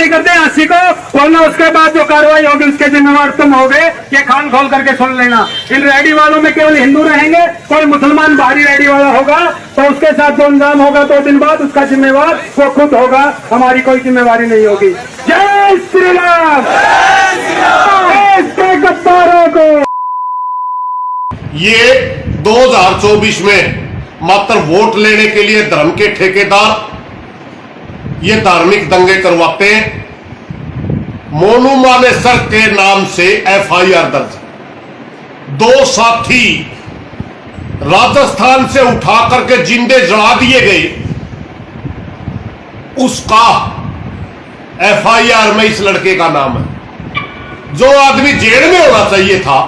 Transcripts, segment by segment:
नहीं करते हंसी को खोलना, उसके बाद जो कार्रवाई होगी उसके जिम्मेवार तुम होगे, ये कान खोल करके सुन लेना। इन रेडी वालों में केवल हिंदू रहेंगे, कोई मुसलमान बाहरी रेडी वाला होगा तो उसके साथ जो अंजाम होगा 2 दिन बाद उसका जिम्मेवार वो खुद होगा, हमारी कोई जिम्मेवारी नहीं होगी। जय श्री राम। गद्दारों को ये 2024 में मात्र वोट लेने के लिए धर्म के ठेकेदार ये धार्मिक दंगे करवाते हैं। मोनू मानेसर के नाम से एफआईआर दर्ज, 2 साथी राजस्थान से उठा करके जिंदे जला दिए गए, उसका एफआईआर में इस लड़के का नाम है। जो आदमी जेल में होना चाहिए था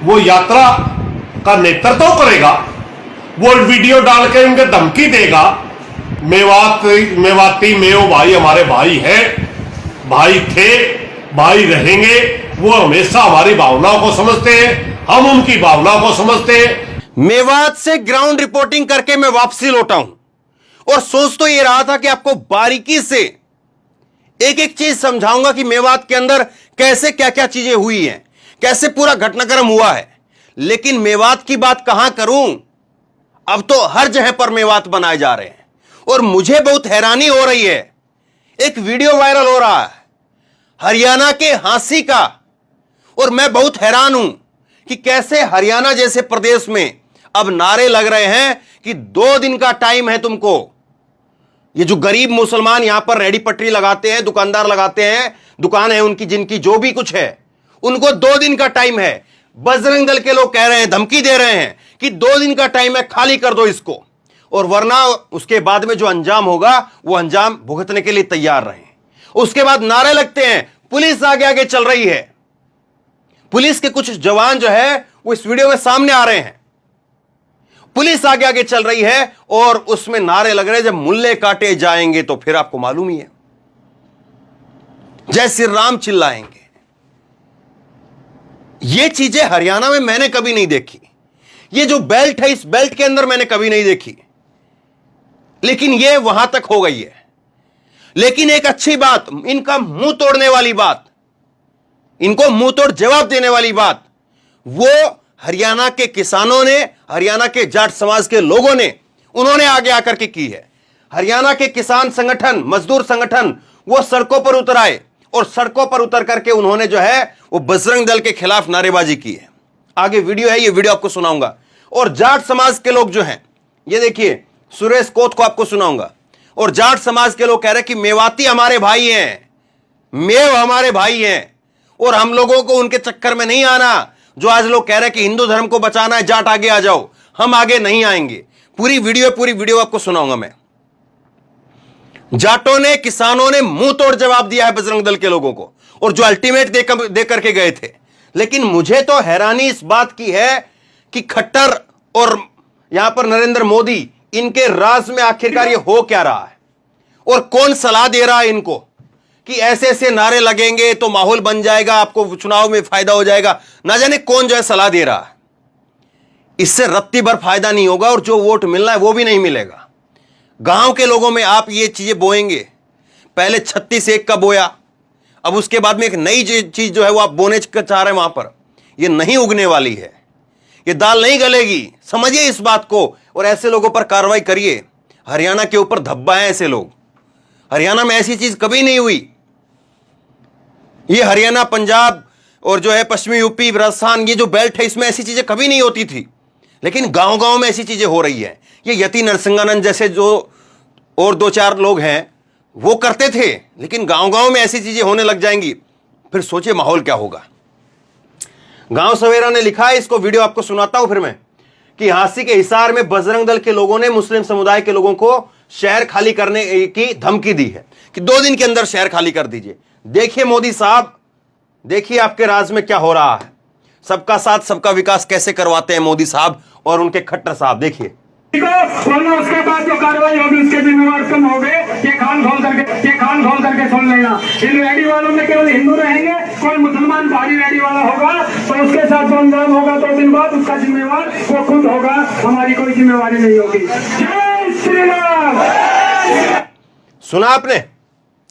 वो यात्रा का नेतृत्व करेगा, वो वीडियो डाल के उनके धमकी देगा। मेवाती मेव भाई हमारे भाई हैं, भाई थे, भाई रहेंगे। वो हमेशा हमारी भावनाओं को समझते हैं, हम उनकी भावनाओं को समझते हैं। मेवात से ग्राउंड रिपोर्टिंग करके मैं वापसी लौटा हूं और सोच तो ये रहा था कि आपको बारीकी से एक एक चीज समझाऊंगा कि मेवात के अंदर कैसे क्या क्या चीजें हुई हैं, कैसे पूरा घटनाक्रम हुआ है। लेकिन मेवात की बात कहां करूं, अब तो हर जगह पर मेवात बनाए जा रहे हैं और मुझे बहुत हैरानी हो रही है। एक वीडियो वायरल हो रहा है हरियाणा के हांसी का, और मैं बहुत हैरान हूं कि कैसे हरियाणा जैसे प्रदेश में अब नारे लग रहे हैं कि 2 दिन का टाइम है तुमको। ये जो गरीब मुसलमान यहां पर रेडी पटरी लगाते हैं, दुकानदार लगाते हैं, दुकान है उनकी, जिनकी जो भी कुछ है, उनको 2 दिन का टाइम है। बजरंग दल के लोग कह रहे हैं, धमकी दे रहे हैं कि 2 दिन का टाइम है, खाली कर दो इसको, और वरना उसके बाद में जो अंजाम होगा वो अंजाम भुगतने के लिए तैयार रहें। उसके बाद नारे लगते हैं, पुलिस आगे आगे चल रही है। पुलिस के कुछ जवान जो है वो इस वीडियो में सामने आ रहे हैं, पुलिस आगे आगे चल रही है और उसमें नारे लग रहे हैं, जब मुल्ले काटे जाएंगे तो फिर आपको मालूम ही है, जय श्री राम चिल्लाएंगे। ये चीजें हरियाणा में मैंने कभी नहीं देखी। ये जो बेल्ट है, इस बेल्ट के अंदर मैंने कभी नहीं देखी, लेकिन ये वहां तक हो गई है। लेकिन एक अच्छी बात, इनका मुंह तोड़ने वाली बात, इनको मुंह तोड़ जवाब देने वाली बात, वो हरियाणा के किसानों ने, हरियाणा के जाट समाज के लोगों ने, उन्होंने आगे आकर के की है। हरियाणा के किसान संगठन, मजदूर संगठन, वो सड़कों पर उतर आए और सड़कों पर उतर करके उन्होंने जो है वो बजरंग दल के खिलाफ नारेबाजी की है। आगे वीडियो है, ये वीडियो आपको सुनाऊंगा। और जाट समाज के लोग जो हैं, ये देखिए, सुरेश कोत को आपको सुनाऊंगा। और जाट समाज के लोग कह रहे हैं कि मेवाती हमारे भाई हैं, मेव हमारे भाई हैं, और हम लोगों को उनके चक्कर में नहीं आना। जो आज लोग कह रहे हैं कि हिंदू धर्म को बचाना है, जाट आगे आ जाओ, हम आगे नहीं आएंगे। पूरी वीडियो आपको सुनाऊंगा मैं। जाटों ने, किसानों ने मुंह तोड़ जवाब दिया है बजरंग दल के लोगों को, और जो अल्टीमेट दे करके गए थे। लेकिन मुझे तो हैरानी इस बात की है कि खट्टर और यहां पर नरेंद्र मोदी, इनके राज में आखिरकार ये हो क्या रहा है, और कौन सलाह दे रहा है इनको कि ऐसे ऐसे नारे लगेंगे तो माहौल बन जाएगा, आपको चुनाव में फायदा हो जाएगा। ना जाने कौन जो है सलाह दे रहा है। इससे रत्ती भर फायदा नहीं होगा, और जो वोट मिलना है वो भी नहीं मिलेगा। गांव के लोगों में आप ये चीजें बोएंगे, पहले 36-1 का बोया, अब उसके बाद में एक नई चीज जो है वो आप बोने चाह रहे हैं, वहां पर ये नहीं उगने वाली है, ये दाल नहीं गलेगी। समझिए इस बात को, और ऐसे लोगों पर कार्रवाई करिए। हरियाणा के ऊपर धब्बा है ऐसे लोग, हरियाणा में ऐसी चीज कभी नहीं हुई। ये हरियाणा, पंजाब और जो है पश्चिमी यूपी, राजस्थान, ये जो बेल्ट है, इसमें ऐसी चीजें कभी नहीं होती थी। लेकिन गांव गांव में ऐसी चीजें हो रही है। ये यति नरसिंहानंद जैसे जो और 2-4 लोग हैं वो करते थे, लेकिन गांव गांव में ऐसी चीजें होने लग जाएंगी, फिर सोचिए माहौल क्या होगा। गांव सवेरा ने लिखा है, इसको वीडियो आपको सुनाता हूं फिर मैं, कि हांसी के हिसार में बजरंग दल के लोगों ने मुस्लिम समुदाय के लोगों को शहर खाली करने की धमकी दी है कि 2 दिन के अंदर शहर खाली कर दीजिए। देखिए मोदी साहब, देखिए आपके राज में क्या हो रहा है। सबका साथ सबका विकास कैसे करवाते हैं मोदी साहब और उनके खट्टर साहब। देखिए, उसके बाद जो कार्रवाई होगी उसके जिम्मेवार तुम होगे, ये कान खोल करके सुन लेना। इन रेडी वालों में केवल हिंदू रहेंगे, कोई मुसलमान बाहरी रेडी वाला होगा तो उसके साथ जो अंजाम होगा 2 दिन बाद उसका जिम्मेवार वो खुद होगा, हमारी कोई जिम्मेवारी नहीं होगी। जय श्री राम। सुना आपने,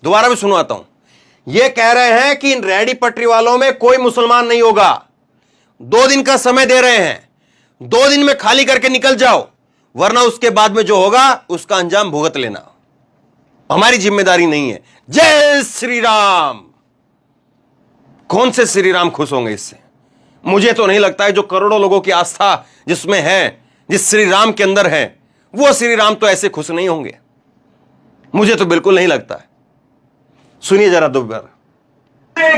दोबारा भी सुनवाता हूं। ये कह रहे हैं कि इन रेहड़ी पटरी वालों में कोई मुसलमान नहीं होगा। 2 दिन का समय दे रहे हैं, 2 दिन में खाली करके निकल जाओ, वरना उसके बाद में जो होगा उसका अंजाम भुगत लेना, हमारी जिम्मेदारी नहीं है। जय श्री राम। कौन से श्री राम खुश होंगे इससे? मुझे तो नहीं लगता है। जो करोड़ों लोगों की आस्था जिसमें है, जिस श्री राम के अंदर है, वो श्री राम तो ऐसे खुश नहीं होंगे। मुझे तो बिल्कुल नहीं लगता है। सुनिए जरा दोबारा।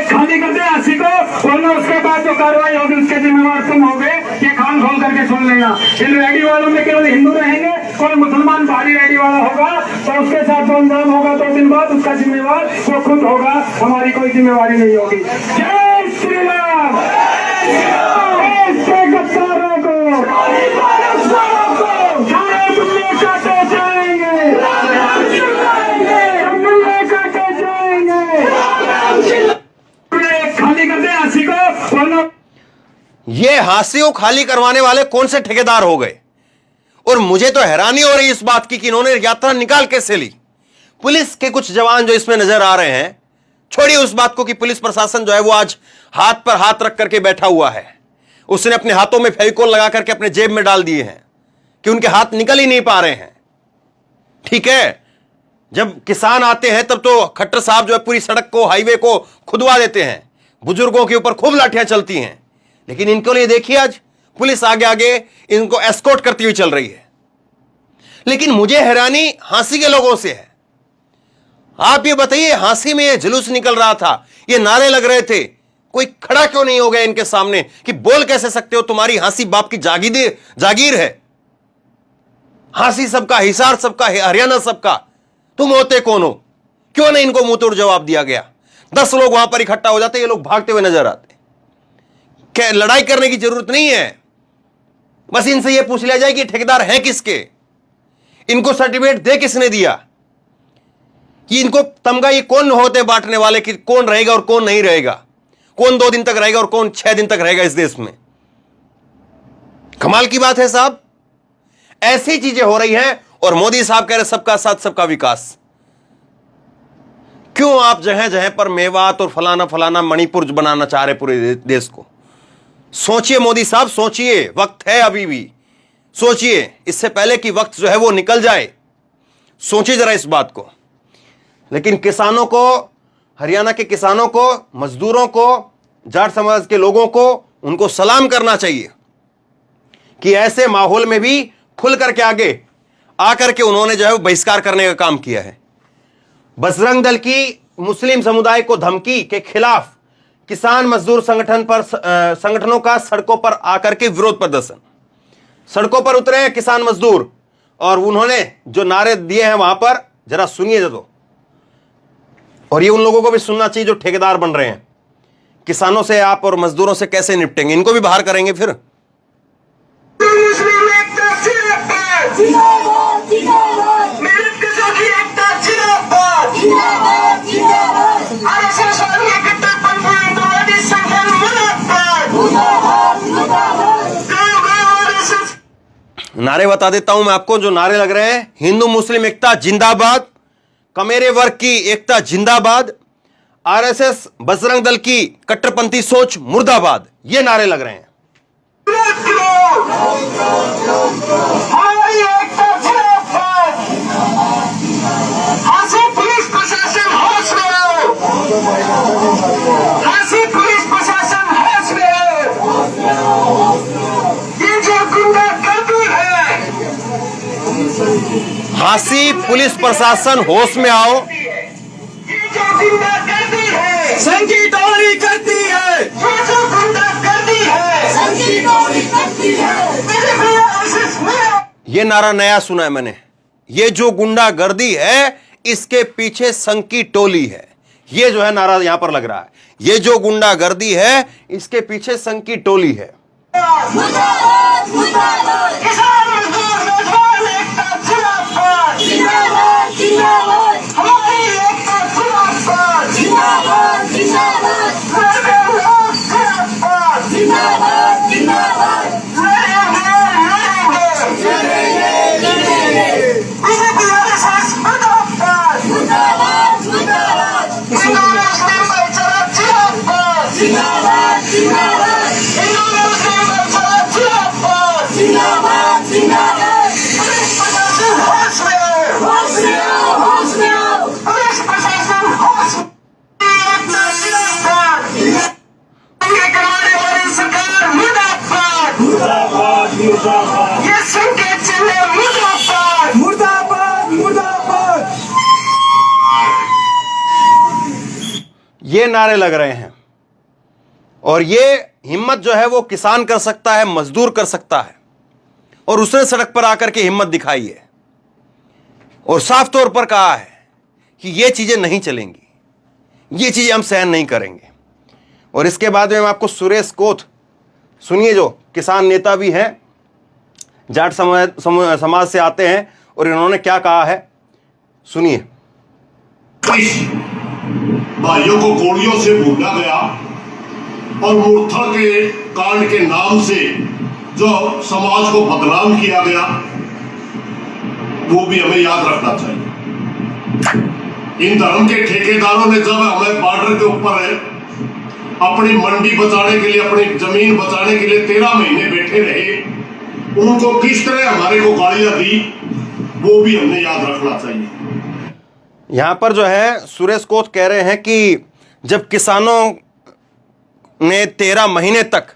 खाली कर दे अस्सी को, वरना उसके बाद जो कार्रवाई होगी उसके जिम्मेवार तुम होगे। ये कान खोल करके सुन लेना। इन रेडी वालों में केवल हिंदू रहेंगे, कोई मुसलमान बाहरी रेडी वाला होगा तो उसके साथ जो अंजाम होगा 2 दिन बाद उसका जिम्मेवार वो खुद होगा, हमारी कोई जिम्मेवारी नहीं होगी। जय श्री राम। ऐसे गद्दारों को सारे दुनिया काटे जाएंगे, दुनिया काटे जाएंगे। खाली कर दे हांसी को, वरना ये हांसी को खाली करवाने वाले कौन से ठेकेदार हो गए? और मुझे तो हैरानी हो रही है इस बात की कि इन्होंने यात्रा निकाल कैसे ली। पुलिस के कुछ जवान जो इसमें नजर आ रहे हैं, छोड़िए उस बात को कि पुलिस प्रशासन जो है वो आज हाथ पर हाथ रख करके बैठा हुआ है। उसने अपने हाथों में फेविकोल लगा करके अपने जेब में डाल दिए हैं कि उनके हाथ निकल ही नहीं पा रहे हैं। ठीक है, जब किसान आते हैं तब तो खट्टर साहब जो है पूरी सड़क को, हाईवे को खुदवा देते हैं, बुजुर्गों के ऊपर खूब लाठियां चलती हैं। लेकिन इनको लिए देखिए आज पुलिस आगे आगे इनको एस्कॉर्ट करती हुई चल रही है। लेकिन मुझे हैरानी हांसी के लोगों से है। आप ये बताइए, हांसी में ये जुलूस निकल रहा था, ये नारे लग रहे थे, कोई खड़ा क्यों नहीं हो गया इनके सामने कि बोल कैसे सकते हो, तुम्हारी हांसी बाप की जागीर है, हांसी सबका, हिसार सबका, हरियाणा सबका, तुम होते कौन हो? क्यों नहीं इनको मुंह तोड़ जवाब दिया गया? 10 लोग वहां पर इकट्ठा हो जाते, ये लोग भागते हुए नजर आते। क्या लड़ाई करने की जरूरत नहीं है, बस इनसे यह पूछ लिया जाए कि ठेकेदार हैं किसके, इनको सर्टिफिकेट दे किसने दिया, कि इनको तमगा ये कौन होते बांटने वाले कि कौन रहेगा और कौन नहीं रहेगा, कौन 2 दिन तक रहेगा और कौन 6 दिन तक रहेगा इस देश में। कमाल की बात है साहब, ऐसी चीजें हो रही हैं और मोदी साहब कह रहे सबका साथ सबका विकास। क्यों आप जगह जगह पर मेवात और फलाना फलाना मणिपुर बनाना चाह रहे पूरे देश को? सोचिए मोदी साहब, सोचिए, वक्त है अभी भी, सोचिए इससे पहले कि वक्त जो है वो निकल जाए। सोचिए जरा इस बात को। लेकिन किसानों को, हरियाणा के किसानों को, मजदूरों को, जाट समाज के लोगों को, उनको सलाम करना चाहिए कि ऐसे माहौल में भी खुल करके आगे आकर के उन्होंने जो है बहिष्कार करने का काम किया है। बजरंग दल की मुस्लिम समुदाय को धमकी के खिलाफ किसान मजदूर संगठनों का सड़कों पर आकर के विरोध प्रदर्शन, सड़कों पर उतरे हैं किसान मजदूर और उन्होंने जो नारे दिए हैं वहां पर जरा सुनिए तो। और ये उन लोगों को भी सुनना चाहिए जो ठेकेदार बन रहे हैं। किसानों से आप और मजदूरों से कैसे निपटेंगे, इनको भी बाहर करेंगे फिर। नारे बता देता हूं मैं आपको जो नारे लग रहे हैं। हिंदू मुस्लिम एकता जिंदाबाद, कमेरे वर्ग की एकता जिंदाबाद, आरएसएस बजरंग दल की कट्टरपंथी सोच मुर्दाबाद, ये नारे लग रहे हैं। हांसी पुलिस प्रशासन होश में आओ। संगी टोली करती है, ये नारा नया सुना है मैंने। ये जो गुंडागर्दी है इसके पीछे संघ की टोली है, ये जो है नारा यहां पर लग रहा है। ये जो गुंडागर्दी है इसके पीछे संघ की टोली है। ये नारे लग रहे हैं। और ये हिम्मत जो है वो किसान कर सकता है, मजदूर कर सकता है, और उसने सड़क पर आकर के हिम्मत दिखाई है और साफ तौर पर कहा है कि ये चीजें नहीं चलेंगी, ये चीजें हम सहन नहीं करेंगे। और इसके बाद में हम आपको सुरेश कोथ सुनिए, जो किसान नेता भी हैं, जाट समाज से आते हैं, और इन्होंने क्या कहा है सुनिए। इस भाइयों को गोलियों से भूना गया और मूर्था के कांड के नाम से जो समाज को बदनाम किया गया, वो भी हमें याद रखना चाहिए। इन धर्म के ठेकेदारों ने जब हमें बॉर्डर के ऊपर अपनी मंडी बचाने के लिए, अपनी जमीन बचाने के लिए 13 महीने बैठे रहे, उनको किस तरह हमारे को गालियां दी, वो भी हमने याद रखना चाहिए। यहां पर जो है सुरेश कोथ कह रहे हैं कि जब किसानों ने 13 महीने तक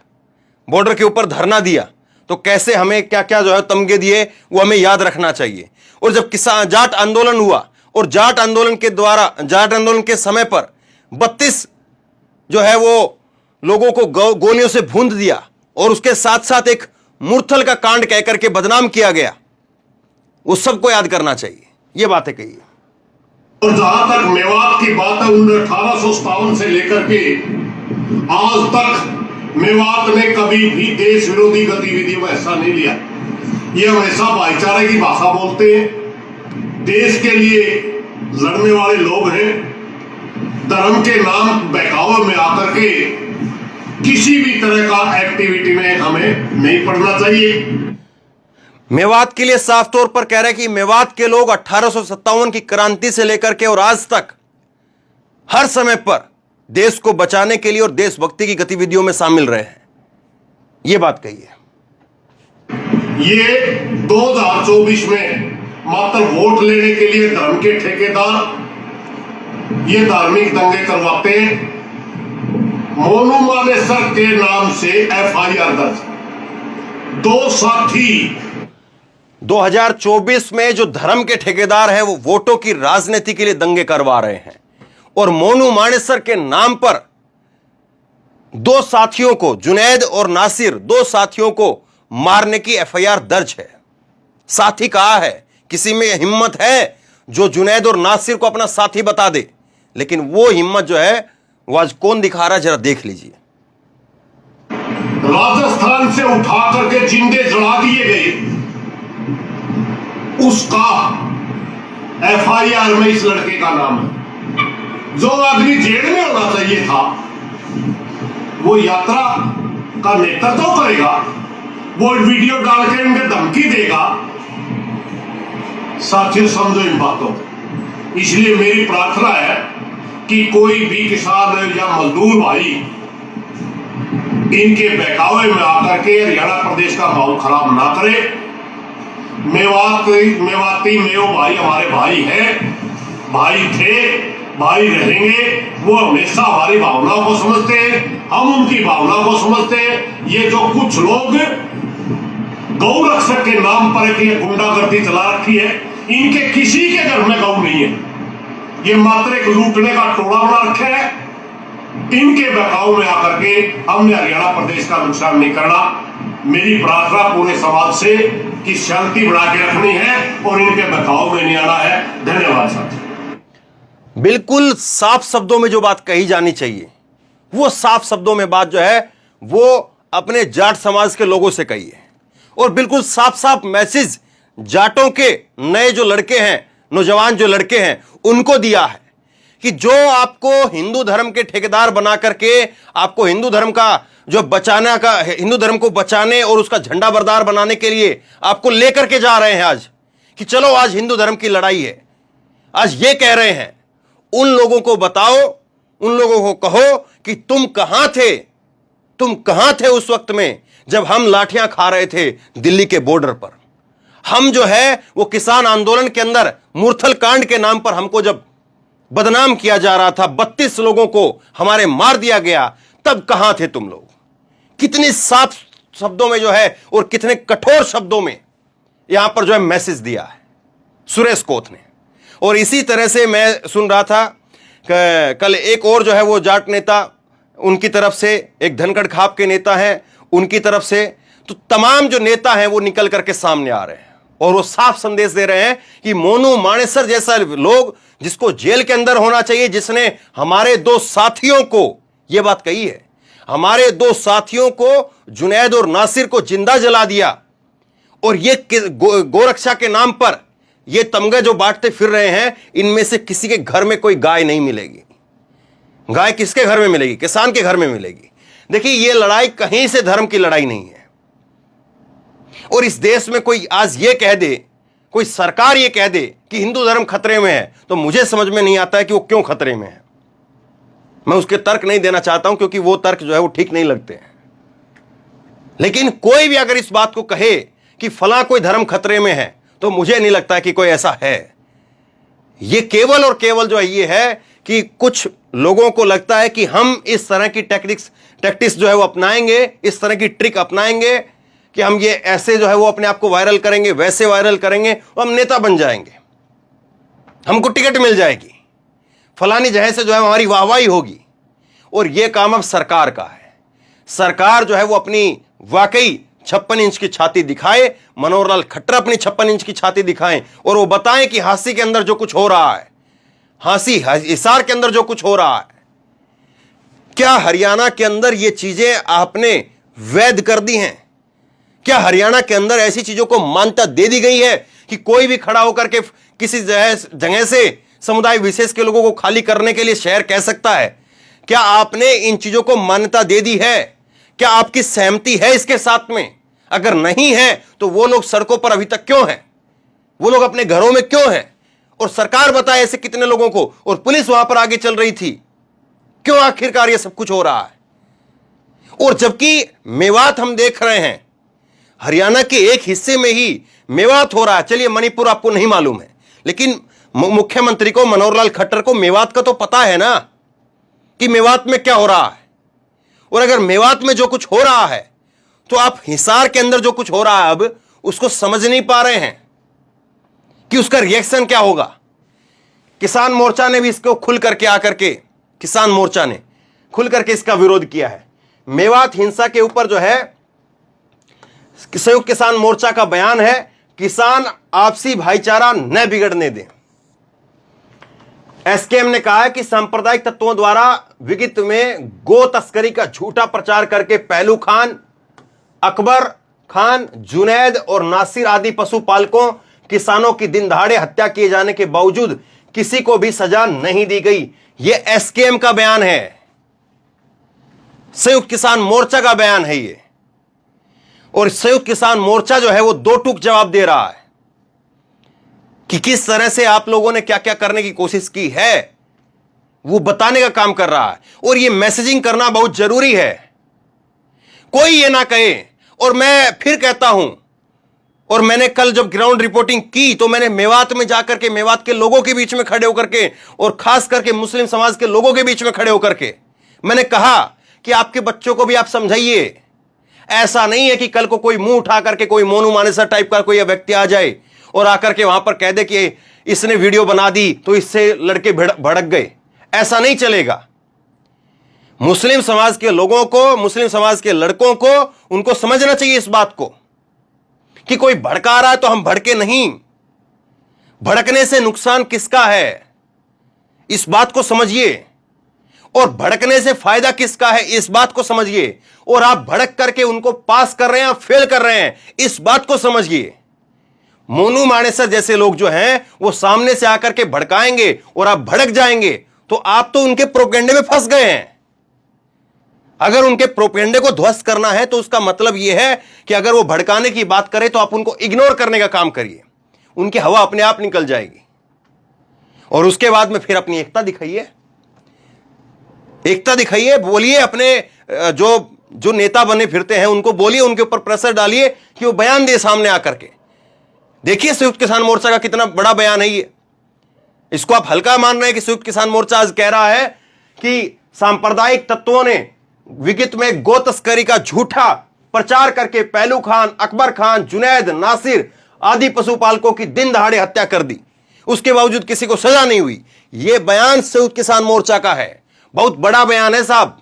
बॉर्डर के ऊपर धरना दिया तो कैसे हमें क्या क्या जो है तमगे दिए, वो हमें याद रखना चाहिए। और जब किसान जाट आंदोलन हुआ और जाट आंदोलन के समय पर 32 जो है वो लोगों को गोलियों से भूंद दिया, और उसके साथ साथ एक मूर्थल का कांड कहकर के बदनाम किया गया, वो सबको याद करना चाहिए। ये बातें कही है। और जहां तक मेवात की बात है, 1857 से लेकर के आज तक मेवात ने कभी भी देश विरोधी गतिविधियों में हिस्सा नहीं लिया। ये हमेशा भाईचारे की भाषा बोलते हैं, देश के लिए लड़ने वाले लोग हैं। धर्म के नाम बहकावे में आकर के किसी भी तरह का एक्टिविटी में हमें नहीं पड़ना चाहिए। मेवात के लिए साफ तौर पर कह रहे हैं कि मेवात के लोग 1857 की क्रांति से लेकर के और आज तक हर समय पर देश को बचाने के लिए और देशभक्ति की गतिविधियों में शामिल रहे हैं। यह बात कही है। ये 2024 में मात्र वोट लेने के लिए धर्म के ठेकेदार ये धार्मिक दंगे करवाते हैं। मोनू मानेसर के नाम से FIR दर्ज, 2 साथी। 2024 में जो धर्म के ठेकेदार हैं वो वोटों की राजनीति के लिए दंगे करवा रहे हैं, और मोनू मानेसर के नाम पर 2 साथियों को, जुनैद और नासिर, 2 साथियों को मारने की FIR दर्ज है। साथी कहा है, किसी में हिम्मत है जो जुनैद और नासिर को अपना साथी बता दे, लेकिन वो हिम्मत जो है वो आज कौन दिखा रहा है, जरा देख लीजिए। राजस्थान से उठा करके जिंदे जला दिए गए, उसका FIR में इस लड़के का नाम है। जो आदमी जेल में होना चाहिए था, वो यात्रा का नेतृत्व करेगा, वो वीडियो डाल के इनके धमकी देगा। साथियों, समझो इन बातों। इसलिए मेरी प्रार्थना है कि कोई भी किसान या मजदूर भाई इनके बहकावे में आकर के हरियाणा प्रदेश का माहौल खराब ना करे। मेवाती मेव भाई हमारे भाई हैं, भाई थे, भाई रहेंगे। वो हमेशा हमारी भावनाओं को समझते हैं, हम उनकी भावनाओं को समझते हैं। ये जो कुछ लोग गौ रक्षक के नाम पर एक गुंडागर्दी चला रखी है, इनके किसी के घर में गौ नहीं है। ये मात्र एक लूटने का टोला बना रखा है। इनके बहकाव में आकर के हमने हरियाणा प्रदेश का नुकसान नहीं करना। मेरी प्रार्थना पूरे समाज से कि शांति बना के रखनी है और इनके बहकाव में नहीं आना है। धन्यवाद साथी। बिल्कुल साफ शब्दों में जो बात कही जानी चाहिए, वो साफ शब्दों में बात जो है वो अपने जाट समाज के लोगों से कही है, और बिल्कुल साफ साफ मैसेज जाटों के नए जो लड़के हैं, नौजवान जो लड़के हैं, उनको दिया है कि जो आपको हिंदू धर्म के ठेकेदार बना करके आपको हिंदू धर्म का जो बचाने का, हिंदू धर्म को बचाने और उसका झंडा बरदार बनाने के लिए आपको लेकर के जा रहे हैं आज, कि चलो आज हिंदू धर्म की लड़ाई है, आज ये कह रहे हैं, उन लोगों को बताओ, उन लोगों को कहो कि तुम कहां थे, तुम कहां थे उस वक्त में जब हम लाठियां खा रहे थे दिल्ली के बॉर्डर पर। हम जो है वो किसान आंदोलन के अंदर मूर्थल कांड के नाम पर हमको जब बदनाम किया जा रहा था, 32 लोगों को हमारे मार दिया गया, तब कहां थे तुम लोग। कितनी साफ शब्दों में जो है और कितने कठोर शब्दों में यहां पर जो है मैसेज दिया है सुरेश कोथ ने। और इसी तरह से मैं सुन रहा था कल एक और जो है वो जाट नेता, उनकी तरफ से एक धनखड़ खाप के नेता हैं, उनकी तरफ से, तो तमाम जो नेता हैं वो निकल करके सामने आ रहे हैं और वो साफ संदेश दे रहे हैं कि मोनू मानेसर जैसा लोग, जिसको जेल के अंदर होना चाहिए, जिसने हमारे दो साथियों को, यह बात कही है, हमारे दो साथियों को, जुनैद और नासिर को जिंदा जला दिया, और ये गोरक्षा के नाम पर ये तमगा जो बांटते फिर रहे हैं, इनमें से किसी के घर में कोई गाय नहीं मिलेगी। गाय किसके घर में मिलेगी? किसान के घर में मिलेगी। देखिए, ये लड़ाई कहीं से धर्म की लड़ाई नहीं है। और इस देश में कोई आज ये कह दे, कोई सरकार ये कह दे कि हिंदू धर्म खतरे में है, तो मुझे समझ में नहीं आता है कि वो क्यों खतरे में है। मैं उसके तर्क नहीं देना चाहता हूं, क्योंकि वो तर्क जो है वो ठीक नहीं लगते हैं। लेकिन कोई भी अगर इस बात को कहे कि फला कोई धर्म खतरे में है, तो मुझे नहीं लगता कि कोई ऐसा है। ये केवल और केवल जो है ये है कि कुछ लोगों को लगता है कि हम इस तरह की टैक्टिक्स जो है वो अपनाएंगे, इस तरह की ट्रिक अपनाएंगे कि हम ये ऐसे जो है वो अपने आप को वायरल करेंगे, वैसे वायरल करेंगे, और हम नेता बन जाएंगे, हमको टिकट मिल जाएगी, फलानी जगह से जो है हमारी वाहवाही होगी। और ये काम अब सरकार का है। सरकार जो है वो अपनी वाकई 56 इंच की छाती दिखाए, मनोहर लाल खट्टर अपनी 56 इंच की छाती दिखाएं और वो बताएं कि हांसी के अंदर जो कुछ हो रहा है, हिसार के अंदर जो कुछ हो रहा है, क्या हरियाणा के अंदर ये चीजें आपने वैध कर दी हैं? क्या हरियाणा के अंदर ऐसी चीजों को मान्यता दे दी गई है कि कोई भी खड़ा होकर के किसी जगह से समुदाय विशेष के लोगों को खाली करने के लिए शहर कह सकता है? क्या आपने इन चीजों को मान्यता दे दी है? क्या आपकी सहमति है इसके साथ में? अगर नहीं है तो वो लोग सड़कों पर अभी तक क्यों हैं? वो लोग अपने घरों में क्यों हैं? और सरकार बताए ऐसे कितने लोगों को, और पुलिस वहां पर आगे चल रही थी, क्यों आखिरकार ये सब कुछ हो रहा है? और जबकि मेवात हम देख रहे हैं, हरियाणा के एक हिस्से में ही मेवात हो रहा है। चलिए, मणिपुर आपको नहीं मालूम है, लेकिन मुख्यमंत्री को, मनोहर लाल खट्टर को मेवात का तो पता है ना कि मेवात में क्या हो रहा है। और अगर मेवात में जो कुछ हो रहा है, तो आप हिसार के अंदर जो कुछ हो रहा है अब उसको समझ नहीं पा रहे हैं कि उसका रिएक्शन क्या होगा। किसान मोर्चा ने भी इसको खुल करके आकर के, किसान मोर्चा ने खुल करके इसका विरोध किया है। मेवात हिंसा के ऊपर जो है संयुक्त किसान मोर्चा का बयान है, किसान आपसी भाईचारा न बिगड़ने दें। एसकेएम ने कहा है कि सांप्रदायिक तत्वों द्वारा विगत में गो तस्करी का झूठा प्रचार करके पहलू खान, अकबर खान, जुनैद और नासिर आदि पशुपालकों, किसानों की दिन दहाड़े हत्या किए जाने के बावजूद किसी को भी सजा नहीं दी गई। यह एसकेएम का बयान है, संयुक्त किसान मोर्चा का बयान है ये। और संयुक्त किसान मोर्चा जो है वो दो टूक जवाब दे रहा है कि किस तरह से आप लोगों ने क्या क्या करने की कोशिश की है, वो बताने का काम कर रहा है। और ये मैसेजिंग करना बहुत जरूरी है। कोई ये ना कहे, और मैं फिर कहता हूं, और मैंने कल जब ग्राउंड रिपोर्टिंग की तो मैंने मेवात में जाकर के, मेवात के लोगों के बीच में खड़े होकर के, और खास करके मुस्लिम समाज के लोगों के बीच में खड़े होकर के मैंने कहा कि आपके बच्चों को भी आप समझाइए। ऐसा नहीं है कि कल को कोई मुंह उठा करके कोई मोनू मानेसर टाइप का कोई व्यक्ति आ जाए और आकर के वहां पर कह दे कि इसने वीडियो बना दी तो इससे लड़के भड़क गए। ऐसा नहीं चलेगा। मुस्लिम समाज के लोगों को, मुस्लिम समाज के लड़कों को, उनको समझना चाहिए इस बात को कि कोई भड़का रहा है तो हम भड़के नहीं। भड़कने से नुकसान किसका है, इस बात को समझिए। और भड़कने से फायदा किसका है, इस बात को समझिए। और आप भड़क करके उनको पास कर रहे हैं, फेल कर रहे हैं, इस बात को समझिए। मोनू मानेसर जैसे लोग जो हैं वो सामने से आकर के भड़काएंगे और आप भड़क जाएंगे, तो आप तो उनके प्रोपेगेंडे में फंस गए हैं। अगर उनके प्रोपेगेंडे को ध्वस्त करना है तो उसका मतलब यह है कि अगर वो भड़काने की बात करें तो आप उनको इग्नोर करने का काम करिए, उनकी हवा अपने आप निकल जाएगी। और उसके बाद में फिर अपनी एकता दिखाइए, एकता दिखाइए। बोलिए अपने जो नेता बने फिरते हैं उनको बोलिए, उनके ऊपर प्रेशर डालिए कि वो बयान दे सामने आकर के। देखिए संयुक्त किसान मोर्चा का कितना बड़ा बयान है ये। इसको आप हल्का मान रहे हैं कि संयुक्त किसान मोर्चा आज कह रहा है कि सांप्रदायिक तत्वों ने विगत में गो तस्करी का झूठा प्रचार करके पहलू खान, अकबर खान, जुनैद, नासिर आदि पशुपालकों की दिन दहाड़े हत्या कर दी। उसके बावजूद किसी को सजा नहीं हुई। यह बयान संयुक्त किसान मोर्चा का है, बहुत बड़ा बयान है साहब।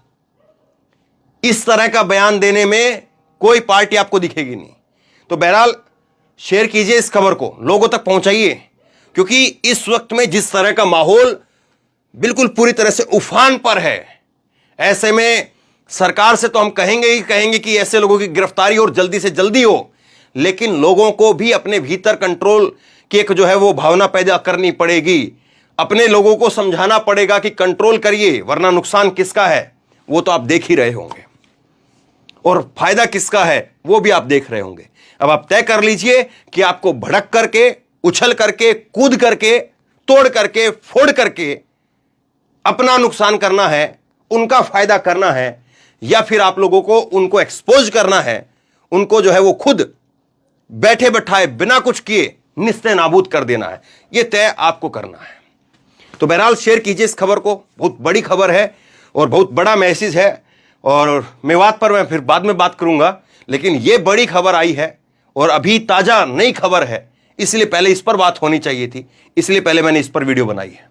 इस तरह का बयान देने में कोई पार्टी आपको दिखेगी नहीं। तो बहरहाल शेयर कीजिए इस खबर को, लोगों तक पहुंचाइए, क्योंकि इस वक्त में जिस तरह का माहौल बिल्कुल पूरी तरह से उफान पर है, ऐसे में सरकार से तो हम कहेंगे कि ऐसे लोगों की गिरफ्तारी और जल्दी से जल्दी हो, लेकिन लोगों को भी अपने भीतर कंट्रोल की एक जो है वो भावना पैदा करनी पड़ेगी। अपने लोगों को समझाना पड़ेगा कि कंट्रोल करिए, वरना नुकसान किसका है वो तो आप देख ही रहे होंगे, और फायदा किसका है वो भी आप देख रहे होंगे। अब आप तय कर लीजिए कि आपको भड़क करके, उछल करके, कूद करके, तोड़ करके, फोड़ करके अपना नुकसान करना है, उनका फायदा करना है, या फिर आप लोगों को उनको एक्सपोज करना है, उनको जो है वो खुद बैठे बैठाए बिना कुछ किए निस्ते नाबूद कर देना है। यह तय आपको करना है। तो बहरहाल शेयर कीजिए इस खबर को, बहुत बड़ी खबर है और बहुत बड़ा मैसेज है, और मेवात पर मैं फिर बाद में बात करूंगा, लेकिन यह बड़ी खबर आई है और अभी ताजा नई खबर है, इसलिए पहले इस पर बात होनी चाहिए थी, इसलिए पहले मैंने इस पर वीडियो बनाई है।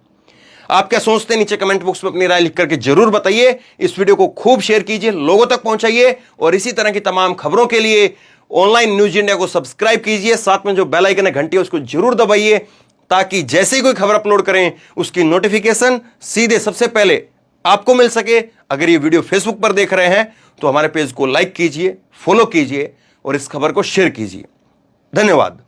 आप क्या सोचते हैं नीचे कमेंट बॉक्स में अपनी राय लिख करके जरूर बताइए। इस वीडियो को खूब शेयर कीजिए, लोगों तक पहुंचाइए, और इसी तरह की तमाम खबरों के लिए ऑनलाइन न्यूज इंडिया को सब्सक्राइब कीजिए, साथ में जो बेल आइकन है घंटी है उसको जरूर दबाइए, ताकि जैसे ही कोई खबर अपलोड करें उसकी नोटिफिकेशन सीधे सबसे पहले आपको मिल सके। अगर ये वीडियो फेसबुक पर देख रहे हैं तो हमारे पेज को लाइक कीजिए, फॉलो कीजिए और इस खबर को शेयर कीजिए। धन्यवाद।